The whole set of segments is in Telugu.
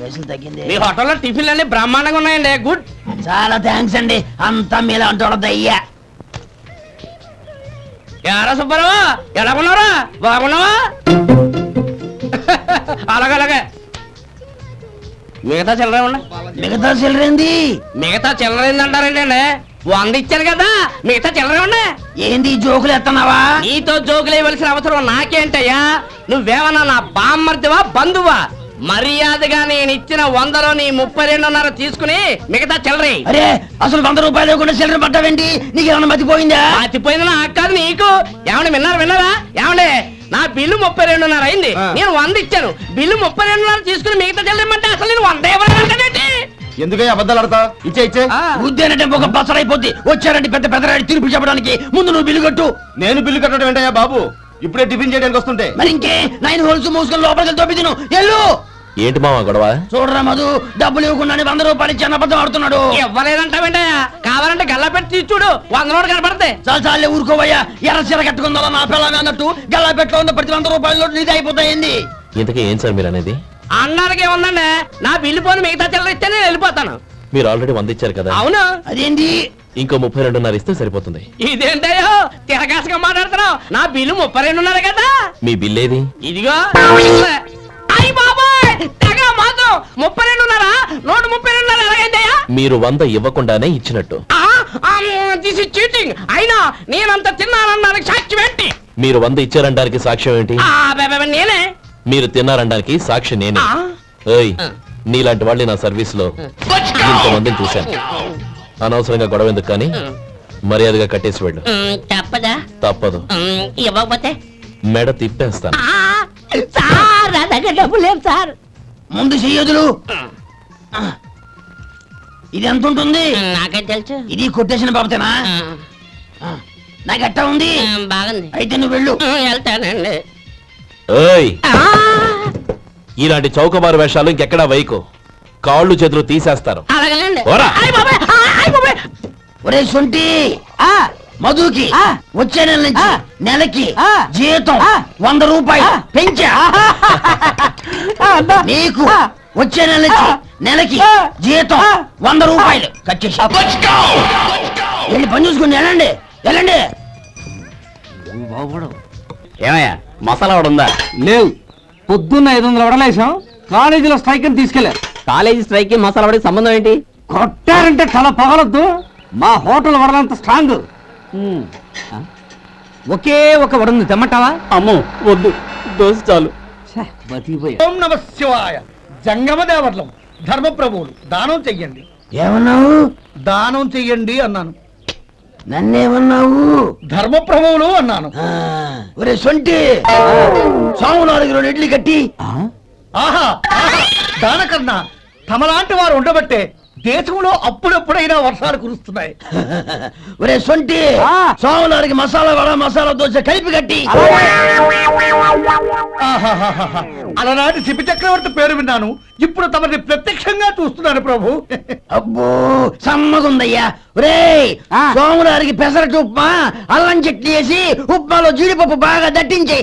కేసులు తగ్గింది. మీ హోటల్లో టిఫిన్లు అన్ని బ్రహ్మాండంగా ఉన్నాయండి. గుడ్, చాలా థ్యాంక్స్ అండి. అంతా మీలా అంటాడు అయ్యా. ఎరా సుబ్బారావు, ఎలా ఉన్నారా? బాగున్నావా? అలాగే మిగతా చిల్లర ఉన్నా. మిగతా చిల్లరేంది? మిగతా చిల్లరేంది అంటారండి అండి. 100 ఇచ్చాను కదా, మిగతా చిల్లర ఉన్నా. ఏంది జోకులు ఎత్తన్నావా? నీతో జోకులు వేయవలసిన అవసరం నాకేంటయ్యా? నువ్వేమన్నా నా బామ్మర్దివా బంధువా? మర్యాదగా నేను ఇచ్చిన 100లో నీ 32.5 తీసుకుని మిగతా చిల్లరే. అరే అసలు 100 రూపాయలు కూడా చిల్లర పట్టావేంటి? నీకేమన్నా మతిపోయిందా? మర్చిపోయింది నాకు కాదు నీకు. ఏమండి విన్నారా? ఏమండి నా బిల్లు 32.5 అయింది. నేను 100 ఇచ్చాను. బిల్లు 32.5 తీసుకుని మిగతా చెల్లిమంటే అసలు నేను 100 ఇవ్వాలంటే ఎందుకని అబద్ధాలు ఆడతా? ఇచ్చే ఉద్యానంటే ఒక బసరైపోద్ది. వచ్చారంటే పెద్ద పెద్దరాడి తీర్పు చెప్పడానికి ముందు నువ్వు బిల్లు కట్టు. నేను బిల్లు కట్టడం ఏంటయ్యా బాబు? ఇప్పుడే టిఫిన్ చేయడానికి వస్తుంటే మరి ఇంకే 9 హోల్స్ మూసుకొని లోపలికి తోపి తిను. ఎల్లు. ఏంటి మామ గొడవ? చూడరా మధు, డబ్బులు ఇవ్వకుండానే 100 రూపాయలు ఇచ్చి అబద్ధం ఆడుతున్నాడు. ఇవ్వలేదంటావేంటయ్యా? కావాలంటే గల్లా పెట్టి తీసి చూడు, 100 నోటు కనపడతాయి. చాలే ఊరుకోవయ్యా. ఎర్ర చీర కట్టుకుందా నా పిల్లమే అన్నట్టు గల్లా పెట్టులో ఉన్న ప్రతి 100 రూపాయలు నీది అయిపోతాయింది. ఇంతకీ ఏం సార్ మీరు అనేది? అన్నారకి ఏముందండి, నా బిల్లు పోని మిగతా చిల్లర ఇస్తే నేను వెళ్ళిపోతాను. మీరు ఆల్రెడీ 100 ఇచ్చారు కదా. అవును. అదేంటి? ఇంకో 32.5 ఇస్తే సరిపోతుంది. ఇదేంటయ్యో తిరగాసుగా మాట్లాడుతున్నావు? నా బిల్లు 32.5 కదా. మీ బిల్ ఏది? ఇదిగో. అయ్య బాబాయ్, తెగ మాత్రం 32.5 నోటు 32.5 ఎలాగైందయ్యా? మీరు 100 ఇవ్వకుండానే ఇచ్చినట్టు. This is cheating. అయినా నేనంత తిన్నానన్నానికి సాక్ష్యం ఏంటి? మీరు 100 ఇచ్చారనడానికి సాక్ష్యం ఏంటి? నేనే. మీరు తిన్నారనడానికి సాక్షి నేనే. ఏయ్, నీలాంటి వాళ్ళని నా సర్వీస్ లో ఇంతమందిని చూశాను. అనవసరంగా గొడవ ఎందుకు కానీ మర్యాదగా కట్టేసి వెళ్ళు. తప్పదా? తప్పదు. ఇవ్వకపోతే మెడ తిప్పేస్తాను. సార్ నా దగ్గర డబ్బు లేదు సార్. ముందు చెయ్యదులు. ఇది ఎంత ఉంటుంది? నాకే తెలుసు. ఇది కొట్టేసిన బాబతేనా? నాకు ఎట్టా ఉంది? బాగుంది. అయితే నువ్వు వెళ్ళు. వెళ్తానండి. ఏయ్, ఇలాంటి చౌకబారు వేషాలు ఇంకెక్కడా వైకు. కాళ్ళు చేతులు తీసేస్తారు. అలాగేనండి. ఓరా. ఒరే సొంటి, మధుకి వచ్చే నెల నుంచి నెలకి జీతం 100 రూపాయలు పెంచా. నీకు వచ్చే నెల నుంచి నెలకి జీతం 100 రూపాయలు కట్ చేసి వెళ్ళి పని చూసుకుని వెళ్ళండి. ఏమయ్యా మసాలా వాడు ఉందా? లేవు. పొద్దున్న 500 వడలేసాం. కాలేజీలో స్ట్రైక్ అని తీసుకెళ్లారు. కాలేజీ స్ట్రైక్ కి మసాలా వాడికి సంబంధం ఏంటి? కొట్టారంటే తల పగలొద్దు. మా హోటల్ వడలంత స్ట్రాంగ్. ఒకే ఒక వడుంది తెమ్మంటావా? అమ్మో వద్దు, దోశ చాలు. బతికిపోయా. ఓం నమ శివాయ. జంగమ దేవతలం ధర్మప్రభువులు దానం చెయ్యండి. ఏమన్నావు? దానం చెయ్యండి అన్నాను. నన్నేమన్నావు? ధర్మప్రభువులు అన్నాను. ఒరే సొంటి, సోమవారికి 2 ఇడ్లీ కట్టి. ఆహా, దానకన్నా తమలాంటి వారు ఉండబట్టే దేశంలో అప్పుడెప్పుడైనా వర్షాలు కురుస్తున్నాయి. ఒరే సొంటి, సోమవారికి మసాలా వడ మసాలా దోశ కలిపి కట్టి. ఆహాహాహా. అలనాటి శిపి చక్రవర్తి పేరు విన్నాను. ఇప్పుడు తమని ప్రత్యక్షంగా చూస్తున్నాను ప్రభు. అబ్బో సమ్మగుందయ్యా. ఒరే సోమవారికి పెసరట్టు ఉప్మా అల్లం చట్నీ వేసి ఉప్మాలో జీడిపప్పు బాగా దట్టించే.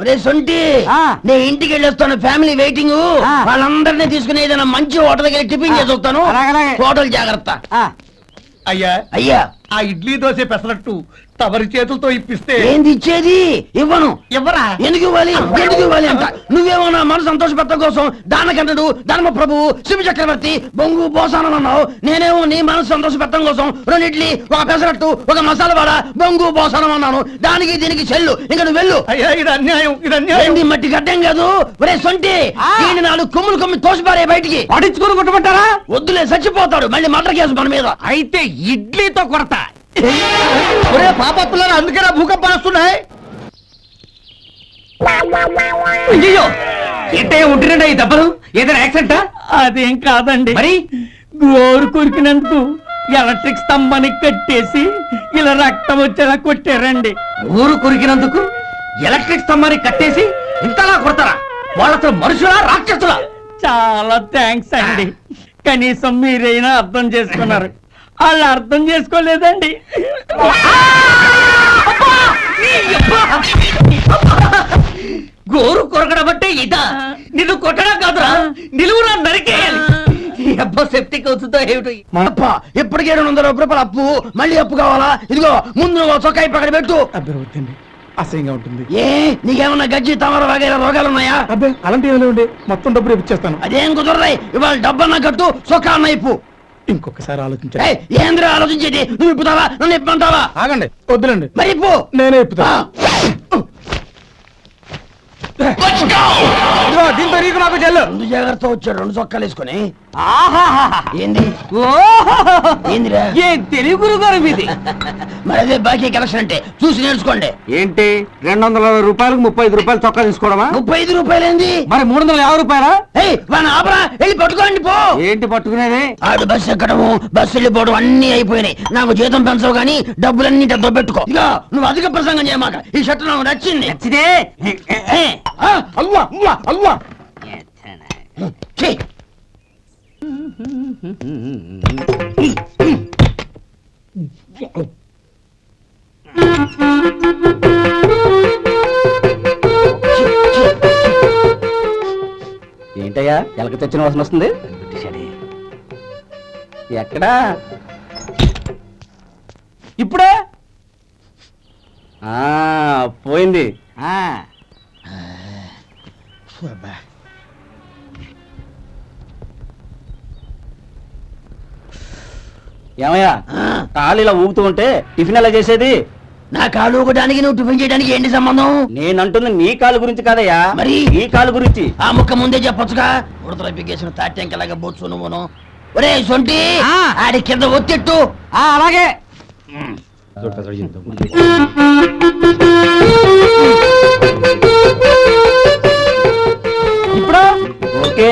ఒరే సొంటి, నేను ఇంటికి వెళ్ళొస్తాను. Family waiting. వాళ్ళందరినీ తీసుకుని ఏదైనా మంచి హోటల్కి వెళ్ళి టిఫిన్ చేసి వస్తాను. హోటల్ జాగ్రత్త. అయ్యా అయ్యా, ఆ ఇడ్లీ దోశ పెసరట్టు తమరి చేతులతో ఇప్పిస్తే. ఏంది ఇచ్చేది? ఇవ్వను. ఎవరా? ఎందుకు ఇవ్వాలి అంట. నువ్వేమన్నా మన సంతోషపెట్టడం కోసం దానకంటుడు ధర్మ ప్రభువు శివ చక్రవర్తి బొంగు బోసానం అన్నావు. నేనేమో నీ మనసు సంతోషపెట్టడం కోసం 2 ఇడ్లీ ఒక పెసరట్టు ఒక మసాలా వడ బొంగు బోసానం అన్నాను. దానికి దీనికి చెల్లు. ఇంకా నువ్వు వెళ్ళు. అయ్యా ఇది అన్యాయం, ఇది అన్యాయం. ఏంది మట్టి గడ్డం కాదు. ఒరే సొంటి, దీన్ని 4 కొమ్ములు తోసిపారే బయటికి. పడించుకుని కొట్టమంటారా? వద్దులే, చచ్చిపోతాడు. మళ్ళీ మర్డర్ కేసు మన మీద. అయితే ఇడ్లీతో కొడతా. ఒరే పాపత్తులారా, అందుకే నా భూకంపాలు వస్తున్నాయి. అయ్యో, ఏంటయ్యా ఉంటున్నాడా ఈ దెబ్బలు? ఏదైనా యాక్సిడెంటా? అదేం కాదండి. మరి గోరు కొరికినందుకు ఎలక్ట్రిక్ స్తంభాన్ని కట్టేసి ఇలా రక్తం వచ్చేలా కొట్టారండి. ఊరు కొరికినందుకు ఎలక్ట్రిక్ స్తంభాన్ని కట్టేసి ఇంతలా కొడతారా? వాళ్ళతో మనుషులా రాక్షసులా? చాలా థ్యాంక్స్ అండి. కనీసం మీరైనా అర్థం చేసుకున్నారు. వాళ్ళు అర్థం చేసుకోలేదండి. గోరు కొరకడం అంటే ఇదా? నిన్ను కొట్టడం కాదురా, నిలువురా నరికేయాలి. ఈ అబ్బా సెప్టిక్ అవుతుందో ఏమిటో. అప్ప ఇప్పటికే 200 రూపాయలు అప్పు, మళ్ళీ అప్పు కావాలా? ఇదిగో ముందు నువ్వు చొక్కాయి పక్కన పెట్టు. అబ్బే వద్దండి, అసహ్యంగా ఉంటుంది. ఏ నీకేమన్నా గజ్జి తమర వగైరా రోగాలు ఉన్నాయా? అబ్బే అలాంటి ఏమైనా ఉండే, మొత్తం డబ్బులు ఇప్పించేస్తాను. అదేం కుదరదాయి. ఇవాళ డబ్బన్నా కట్టు, చొక్కా అన్న ఇప్పు. ఇంకొకసారి ఆలోచించండి. ఏయ్, ఏంద్రా ఆలోచించేది? నువ్వు ఇప్పుతావా, నన్ను ఇప్పమంటావా? ఆగండి, వద్దులండి, మరి ఇప్పు. నేనే ఇప్పుతా. ఇదిగో, దీంతో నీకు నాకు చెల్లు. ముందు జాగ్రత్త వచ్చాడు 2 చొక్కాలు వేసుకొని. ఆహాహాహా. ఏంది ఓహోహోహో. ఏందిరా? ఏ తెలుగు గురుగారు మీది? మరి అదే బాకీ కలెక్షన్ అంటే చూసి నేర్చుకోండి. ఏంటి 220 రూపాయలకు 35 రూపాయలు చొక్కా తీసుకోవడమా? 35 రూపాయలు ఏంది? మరి 350 రూపాయలా? ఏయ్ వాడిని ఆపరా, వెళ్ళి పట్టుకోండి పో. ఏంటి పట్టుకునేది? ఆడు బస్సు ఎక్కడము, బస్సు వెళ్ళిపోవడం అన్ని అయిపోయినాయి. నాకు జీతం పెంచవు గానీ డబ్బులన్నీ డబ్బు పెట్టుకో. ఇక నువ్వు అధిక ప్రసంగం చేయమాక. ఈ షర్ట్ నాకు నచ్చింది. నచ్చితే ఆ, అల్వా అల్వా అల్వా. ఛీ. ఏంటయ్యా ఎలక తెచ్చిన వాసన వస్తుంది? ఎక్కడా? ఇప్పుడే పోయింది. ఏమయ్యా కాలు ఇలా ఊగుతూ ఉంటే టిఫిన్ ఎలా చేసేది? నా కాలు ఊగడానికి నువ్వు టిఫిన్ చేయడానికి ఏంటి సంబంధం? నేనంటుంది నీ కాలు గురించి కాదయ్యా, మరి ఈ కాలు గురించి. ఆ ముక్క ముందే చెప్పొచ్చుగా. ఉడతల పిగేసిన తాట్యంకలాగా బొచ్చు నువ్వును. ఒరే సొంటి, ఆడి కింద ఒత్తిట్టు. అలాగే. ఇప్పుడు ఓకే.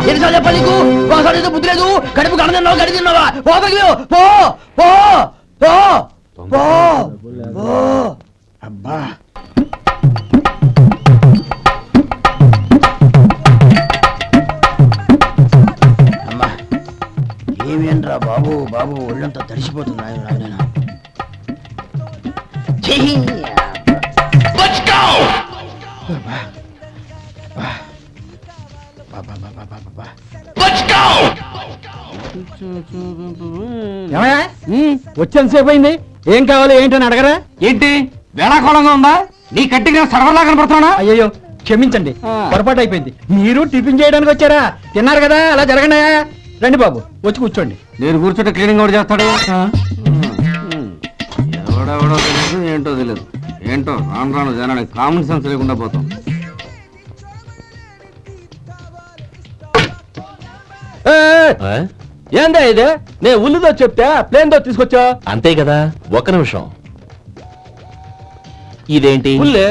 ఎన్నిసార్లు చెప్పాలి నీకు? ఒకసారి ఏదో బుద్ధి లేదు. కడుపు గడ తిన్నావా, గడి తిన్నావా? పోతకి పో పో పో పో పో. అబ్బా అమ్మా ఏమేంట్రా బాబు, బాబు ఒళ్ళంతా తడిసిపోతుంది. నాయనా వచ్చేంతసేపు అయింది, ఏం కావాలి ఏంటని అడగరా? ఏంటి వేళాకోళంగా ఉందా? నీ కట్టిగా సర్వర్లా కనపడుతున్నా? అయ్యో క్షమించండి, పొరపాటు అయిపోయింది. మీరు టిఫిన్ చేయడానికి వచ్చారా? తిన్నారు కదా, అలా జరగండి. రండి బాబు, వచ్చి కూర్చోండి. నేను కూర్చుంటే క్లీనింగ్ కూడా చేస్తాడు. ఎవడెవడో తెలియదు, ఏంటో తెలియదు. ఏంటో రాను రాను జనానికి కామన్ సెన్స్ లేకుండా పోతాం. ఆ? ఏందా ఇదే? నేను ఉల్లిదో చెప్తే ప్లేన్ దో తీసుకొచ్చా. అంతే కదా, ఒక్క నిమిషం. ఇదేంటి? ఉల్లి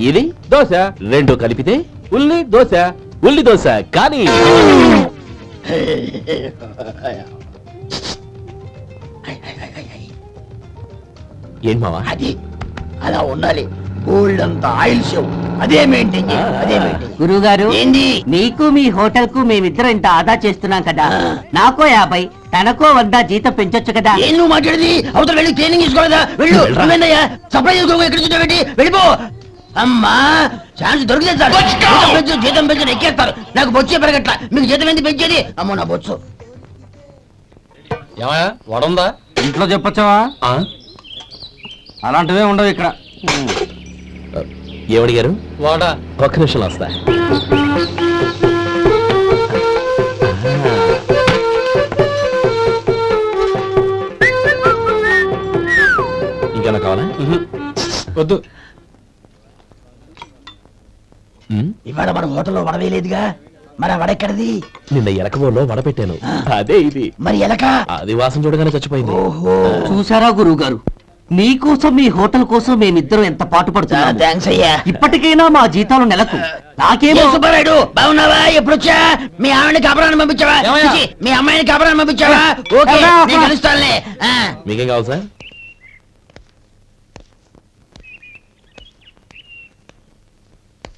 ఇది దోశ, 2 కలిపితే ఉల్లి దోశ. ఉల్లి దోశ. కానీ ఏంటి మావా? అది అలా ఉండాలి. గోల్డ్ అంత ఆయిల్ షో అదే మెయింటైన్ చేయాలి. అదే మెయింటైన్. గురువు గారు, ఏంది? నీకు మీ హోటల్ కు మేమిద్దరం ఇంత ఆదా చేస్తున్నాం కదా, నాకో 50 తనకో 100 జీతం పెంచొచ్చు కదా. ఏం నువ్వు మాట్లాడేది? అవతల వెళ్ళి ట్రైనింగ్ తీసుకోలేదా? వెళ్ళు. నువ్వేందయ్యా సప్లై చేసుకో, ఎక్కడ చూడబెట్టి వెళ్ళిపో. అమ్మా ఛాన్స్ దొరికితే సార్ జీతం పెంచు ఎక్కేస్తారు. నాకు బొచ్చే పెరగట్ల, మీకు జీతం ఎందుకు పెంచేది? అమ్మో నా బొచ్చు. ఏమయ్యా, వడుందా? ఇంట్లో చెప్పొచ్చావా? అలాంటివే ఉండవు ఇక్కడ. ఏమడిగారు? వాడా. ఒక్క నిమిషం వస్తా. ఇంకేనా కావాలా? వద్దు. ఇవాళ మన హోటల్లో వడవేయలేదుగా, మరి ఆ వడెక్కడిది? నిన్న ఎలకబోలో వడ పెట్టాను, అదే ఇది. మరి ఎలక? అది వాసన చూడగానే చచ్చిపోయింది. ఓహో, చూసారా గురువు గారు, మీకోసం మీ హోటల్ కోసం మేమిద్దరం ఎంత పాటు పడుతున్నాము. థ్యాంక్స్ అయ్యా. ఇప్పటికైనా మా జీతాలు నెలకు నాకేమో. ఏ సుబ్బారాయుడు బాగున్నావా? ఎప్పుడొచ్చా? మీ ఆవిడని కాపురాన్ని పంపించావా? చిచి, మీ అమ్మాయిని కాపురాన్ని పంపించావా? ఓకే, నేను కలుస్తానులే. మీకేం కావాలి సార్?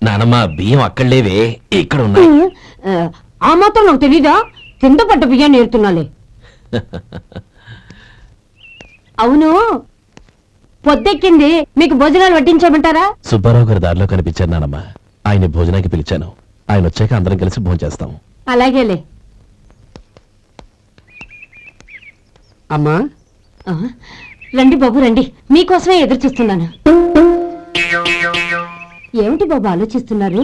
నానమ్మ బియ్యం అక్కడ లేవే, ఇక్కడ ఉన్నాయి. ఆ మాత్రం నాకు తెలీదా? కింద పడ్డ బియ్యాన్ని ఏరుతున్నాలే. అవును పొద్దెక్కింది, మీకు భోజనాలు వడ్డించమంటారా? సుబ్బారావు గారి దారిలో కనిపించారు నానమ్మ. ఆయన భోజనానికి పిలిచాను. ఆయన వచ్చాక అందరం కలిసి భోజనం చేస్తాం. అలాగేలే. అమ్మా ఆ, రండి బాబు రండి, మీకోసమే ఎదురు చూస్తున్నాను. ఏమిటి బాబు ఆలోచిస్తున్నారు?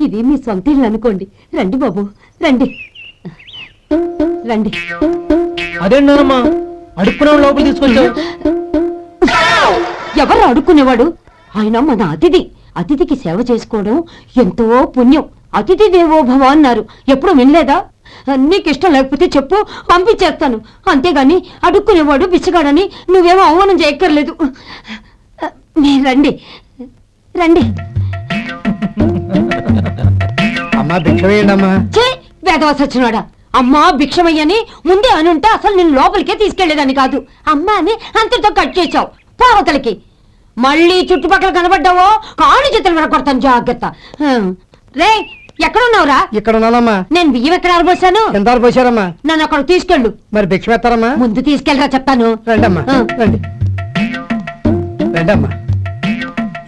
ఇది మీ సొంత ఇల్లు అనుకోండి. రండి బాబు రండి రండి. అదేంటమ్మా అడుక్కునే లోపల తీసుకొచ్చావు? ఎవరు అడుక్కునేవాడు? ఆయన మన అతిథి. అతిథికి సేవ చేసుకోవడం ఎంతో పుణ్యం. అతిథి దేవో భవ అన్నారు, ఎప్పుడు వినలేదా? నీకు ఇష్టం లేకపోతే చెప్పు, పంపించేస్తాను. అంతేగాని అడుక్కునేవాడు బిచ్చగాడని నువ్వేమో అవమానం చేయక్కర్లేదు. మీరు రండి రండి. అమ్మా భిక్ష వేయండి అమ్మా. చే వేదవాస వచ్చినాడా? అమ్మా భిక్షమయ్యని ముందే అనుంటే అసలు నేను లోపలికే తీసుకెళ్లేదని కాదు. అమ్మా అని అంతటితో కట్ చేశావు. పోవతలకి మళ్ళీ చుట్టుపక్కల కనబడ్డావో కాళ్ళు చేతులు వినకొడతాను, జాగ్రత్త. రే ఎక్కడున్నావురా? ఇక్కడ ఉన్నానమ్మా. నేను బియ్యం ఎక్కడ ఆరబోసాను? ఎంత పోసారమ్మా? నన్ను అక్కడ తీసుకెళ్ళు. మరి భిక్ష పెడతారమ్మా? ముందు తీసుకెళ్ళరా చెప్తాను. రండమ్మా ఆ. రండి రండమ్మా.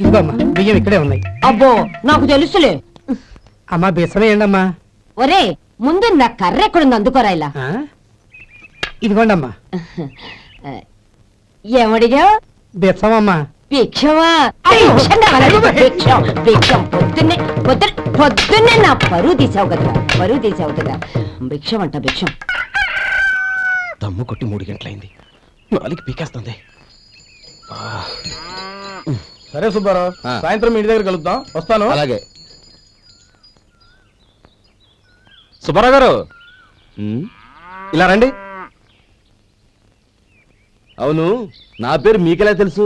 ఇదిగోమ్మా బియ్యం ఇక్కడే ఉన్నాయి. అబ్బో నాకు తెలుసులే. అమ్మా బిసం వేయండి అమ్మా. ఒరే ముందు నా కర్ర ఎక్కడుంది, అందుకోరా ఇలా. ఆ? ఇదిగోండి అమ్మా. ఏమడిగా? బిసం అమ్మా. భిక్షమా? భిక్షం కావాలా? భిక్షం భిక్షం. పొద్దున్నే నా పరువు తీసావు కదరా, పరువు తీసావు కదా. భిక్షం అంట భిక్షం. దమ్ము కొట్టి 3 గంటలైంది. 4 పీకేస్తుంది. సరే సుబ్బారావు, సాయంత్రం ఇంటి దగ్గర కలుద్దాం. వస్తాను. అలాగే. సుబ్బారావు గారు ఇలా రండి. అవును, నా పేరు మీకెలా తెలుసు?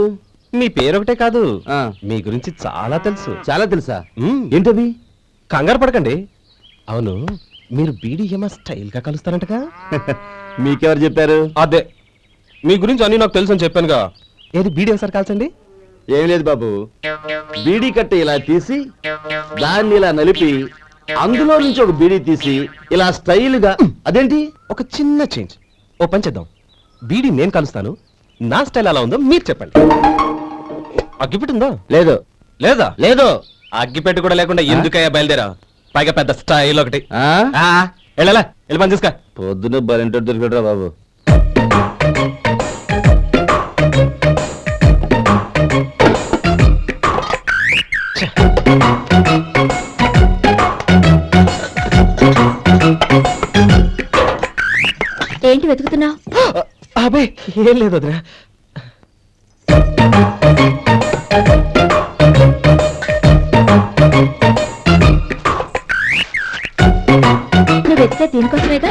మీ పేరు ఒకటే కాదు, మీ గురించి చాలా తెలుసు. చాలా తెలుసా? ఏంటది? కంగారు పడకండి. అవును, మీరు బీడీఎంఆ స్టైల్ గా కలుస్తారంటగా? మీకెవరు చెప్పారు? అదే మీ గురించి అన్ని నాకు తెలుసు అని చెప్పానుగా. ఏది బీడీ ఒకసారి కాల్చండి. ఏం లేదు బాబు, బీడీ కట్ట ఇలా తీసి దాన్ని ఇలా నలిపి అందులో నుంచి ఒక బీడీ తీసి ఇలా స్టైల్ గా. అదేంటి? ఒక చిన్న చేంజ్. ఓ పని చేద్దాం, బీడీ నేను కలుస్తాను, నా స్టైల్ అలా ఉందో మీరు చెప్పండి. అగ్గిపెట్టుందా? లేదు. లేదా? లేదు. అగ్గిపెట్టు కూడా లేకుండా ఎందుకయ్యా బయలుదేరా? పైగా పెద్ద స్టైల్ ఒకటి. వెళ్ళాలా, వెళ్ళి పని చూసుకో. పొద్దున బలింటో దొరికడరా బాబు. ఏంటి వెతుకుతున్నావు? అబే ఏం లేదు వదినా. నువ్వు వెతికే దీనికోసమేగా.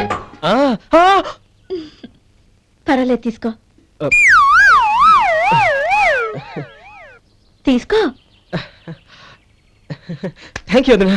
పర్వాలేదు తీసుకో. తీసుకో. థ్యాంక్ యూ వదినా.